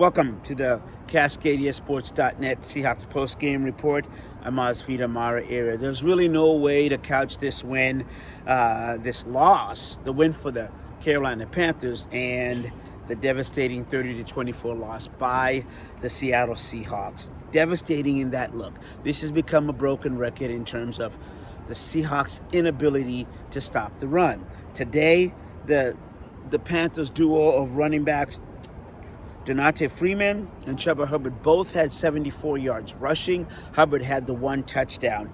Welcome to the CascadiaSports.net Seahawks post-game report. I'm Osvita Mara area. There's really no way to couch this win, this loss, the win for the Carolina Panthers, and the devastating 30-24 loss by the Seattle Seahawks. Devastating in that look. This has become a broken record in terms of the Seahawks' inability to stop the run. Today, the Panthers duo of running backs, Donate Freeman and Chuba Hubbard, both had 74 yards rushing. Hubbard had the one touchdown.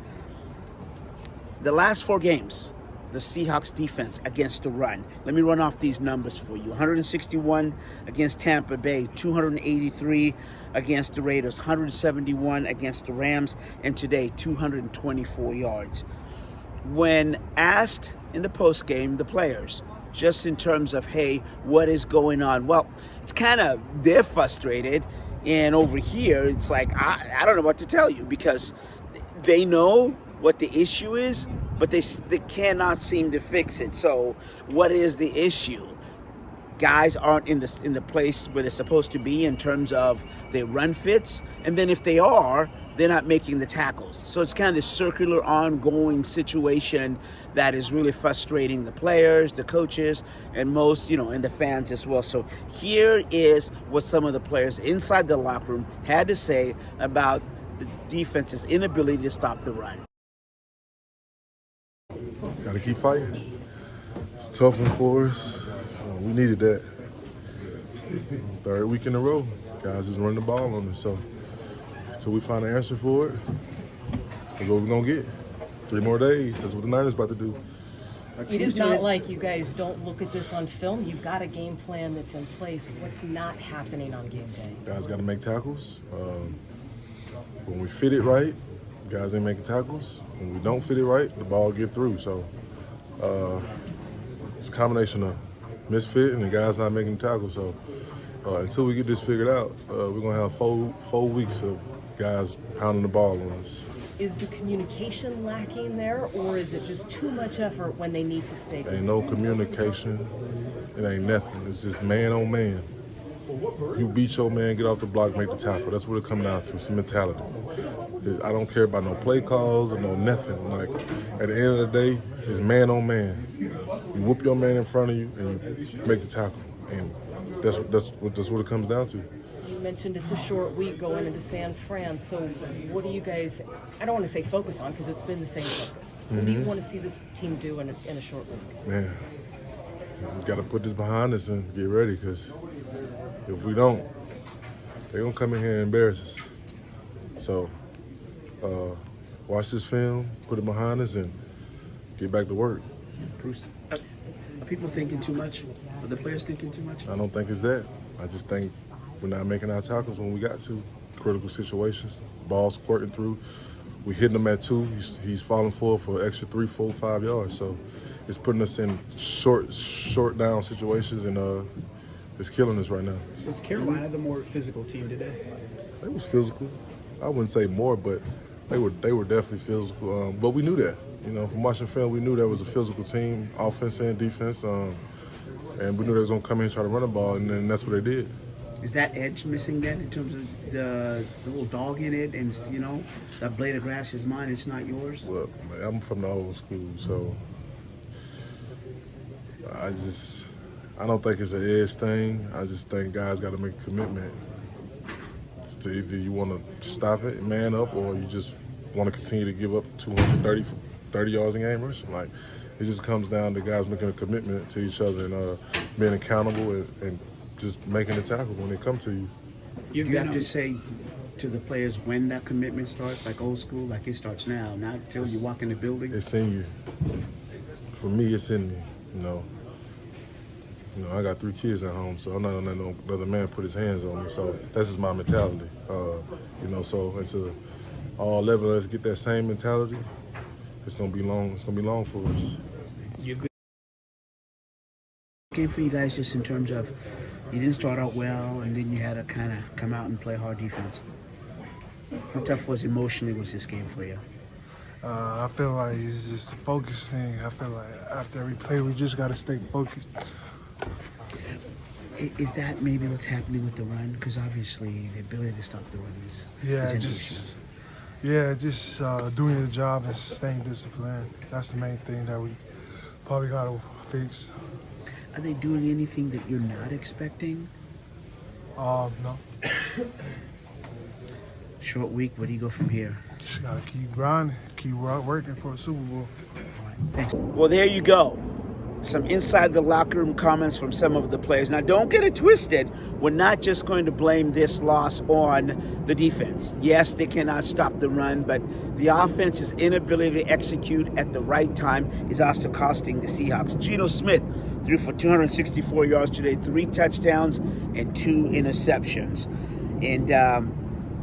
The last 4 games, the Seahawks defense against the run. Let me run off these numbers for you. 161 against Tampa Bay, 283 against the Raiders, 171 against the Rams, and today 224 yards. When asked in the postgame, the players, just in terms of, hey, what is going on? Well, it's kind of, they're frustrated. And over here, it's like, I don't know what to tell you, because they know what the issue is, but they cannot seem to fix it. So what is the issue? Guys aren't in the place where they're supposed to be in terms of their run fits. And then if they are, they're not making the tackles. So it's kind of this circular, ongoing situation that is really frustrating the players, the coaches, and most, and the fans as well. So here is what some of the players inside the locker room had to say about the defense's inability to stop the run. Got to keep fighting. It's a tough one for us. We needed that. 3rd week in a row, guys just running the ball on us. So until we find an answer for it, that's what we're going to get. 3 more days. That's what the Niners about to do. It is not like you guys don't look at this on film. You've got a game plan that's in place. What's not happening on game day? Guys got to make tackles. When we fit it right, guys ain't making tackles. When we don't fit it right, the ball get through. So it's a combination of misfit and the guys not making tackles. So until we get this figured out, we're going to have four weeks of guys pounding the ball on us. Is the communication lacking there, or is it just too much effort when they need to stay disciplined? Ain't no communication. It ain't nothing. It's just man on man. You beat your man, get off the block, make the tackle. That's what it comes down to. It's a mentality. I don't care about no play calls or no nothing. Like, at the end of the day, it's man on man. You whoop your man in front of you and you make the tackle. And that's what it comes down to. You mentioned it's a short week going into San Fran. So what do you guys, I don't want to say focus on, because it's been the same focus. What do you want to see this team do in a short week? Man, we got to put this behind us and get ready, because if we don't, they're going to come in here and embarrass us. So watch this film, put it behind us, and get back to work. Bruce, are people thinking too much? Are the players thinking too much? I don't think it's that. I just think we're not making our tackles when we got to. Critical situations, ball squirting through. We hitting him at 2. He's falling forward for an extra 3, 4, 5 yards. So it's putting us in short down situations, and it's killing us right now. Was Carolina the more physical team today? They was physical. I wouldn't say more, but they were definitely physical. But we knew that. From watching film, we knew that was a physical team, offense and defense. And we knew they was going to come in and try to run the ball, and then that's what they did. Is that edge missing then, in terms of the little dog in it, and that blade of grass is mine, it's not yours? Well, I'm from the old school, so I don't think it's an edge thing. I just think guys got to make a commitment to either you want to stop it, man up, or you just want to continue to give up 30 yards in game rushing. Like, it just comes down to guys making a commitment to each other and being accountable and just making a tackle when they come to you. You have to say to the players when that commitment starts, like old school, like it starts now, not until you walk in the building? It's in you. For me, it's in me, I got 3 kids at home, so I'm not gonna let no other man put his hands on me. So that's just my mentality. So until all 11 of us get that same mentality, it's gonna be long. It's gonna be long for us. Game for you guys, just in terms of you didn't start out well, and then you had to kind of come out and play hard defense. How tough emotionally was this game for you? I feel like it's just a focus thing. I feel like after every play, we just got to stay focused. Is that maybe what's happening with the run? Because obviously the ability to stop the run is an issue. Just doing the job and staying disciplined. That's the main thing that we probably got to fix. Are they doing anything that you're not expecting? No, Short week, where do you go from here? just got to keep grinding, keep working for a Super Bowl. All right, thanks. Well, there you go. Some inside the locker room comments from some of the players. Now, don't get it twisted. We're not just going to blame this loss on the defense. Yes, they cannot stop the run, but the offense's inability to execute at the right time is also costing the Seahawks. Geno Smith threw for 264 yards today, 3 touchdowns and 2 interceptions. And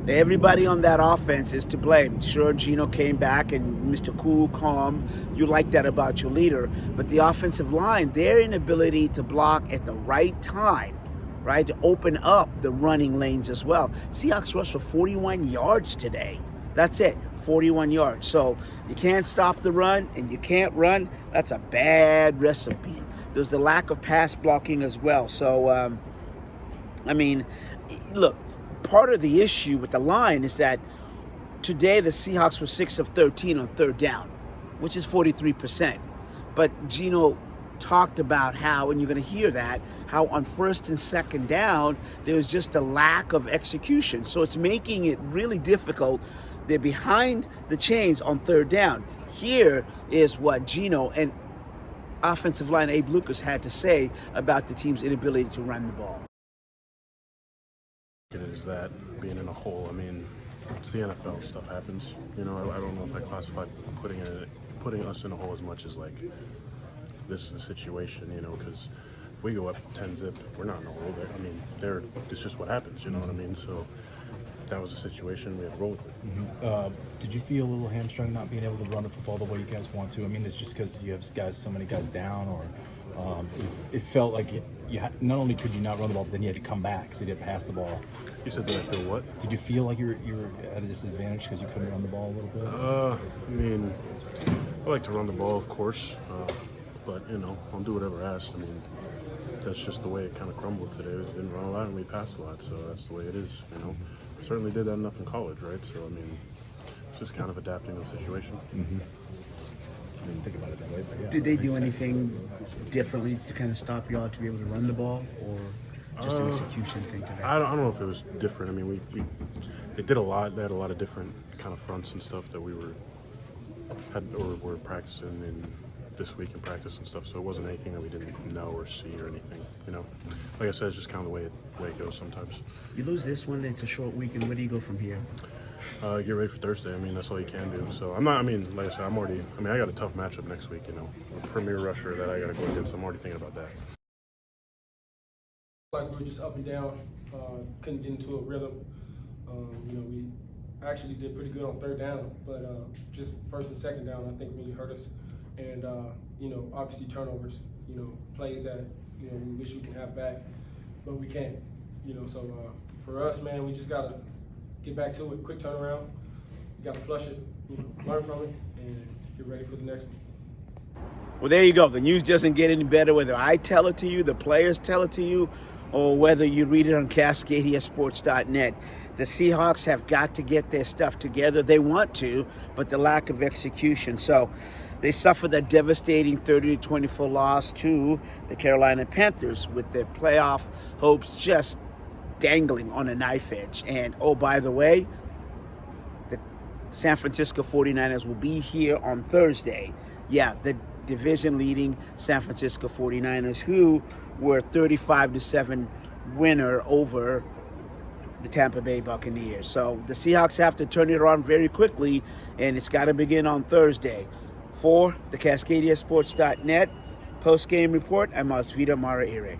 everybody on that offense is to blame. Sure, Geno came back and Mr. Cool, calm. You like that about your leader. But the offensive line, their inability to block at the right time, right, to open up the running lanes as well. Seahawks rushed for 41 yards today. That's it, 41 yards. So you can't stop the run and you can't run. That's a bad recipe. There's the lack of pass blocking as well. So, look, part of the issue with the line is that today the Seahawks were 6 of 13 on third down, which is 43%. But Geno talked about how, and you're going to hear that, how on first and second down, there was just a lack of execution. So it's making it really difficult. They're behind the chains on third down. Here is what Geno and offensive line Abe Lucas had to say about the team's inability to run the ball. It is that being in a hole. I mean, it's the NFL. Stuff happens. You know, I don't know if I classify putting us in a hole as much as like this is the situation. You know, because if we go up 10-0, we're not in a hole. I mean, it's just what happens. You know what I mean? So that was the situation. We had to roll with it. Did you feel a little hamstrung not being able to run the football the way you guys want to? I mean, it's just because you have so many guys down, or it felt like not only could you not run the ball, but then you had to come back, so you didn't pass the ball. You said, did I feel what? Did you feel like you were at a disadvantage because you couldn't run the ball a little bit? I mean, I like to run the ball, of course, but you know, I'll do whatever asked. I mean, that's just the way it kind of crumbled today. We didn't run a lot and we passed a lot, so that's the way it is. You know, certainly did that enough in college, right? So I mean, it's just kind of adapting to the situation. Mm-hmm. I didn't think about it that way, but yeah. Did they do anything differently to kind of stop y'all to be able to run the ball, or just an execution thing today? I don't know if it was different. I mean, they did a lot. They had a lot of different kind of fronts and stuff that we were practicing in this week in practice and stuff. So it wasn't anything that we didn't know or see or anything. You know, like I said, it's just kind of the way it goes sometimes. You lose this one, it's a short week, and where do you go from here? Get ready for Thursday. I mean, that's all you can do. So I'm not. I mean, like I said, I got a tough matchup next week. You know, a premier rusher that I got to go against. I'm already thinking about that. Like we were just up and down, couldn't get into a rhythm. You know, we actually did pretty good on third down, but just first and second down, I think really hurt us. And you know, obviously turnovers. You know, plays that we wish we can have back, but we can't. You know, so for us, man, we just gotta get back to it. Quick turnaround. You gotta flush it. You know, learn from it, and get ready for the next one. Well, there you go. The news doesn't get any better whether I tell it to you, the players tell it to you, or whether you read it on CascadiaSports.net. The Seahawks have got to get their stuff together. They want to, but the lack of execution. So they suffered a devastating 30-24 loss to the Carolina Panthers, with their playoff hopes just dangling on a knife edge. And, oh, by the way, the San Francisco 49ers will be here on Thursday. Yeah, the division-leading San Francisco 49ers, who were 35-7 winner over the Tampa Bay Buccaneers. So the Seahawks have to turn it around very quickly, and it's got to begin on Thursday. For the CascadiaSports.net post-game report, I'm Osvita Mara-Ire.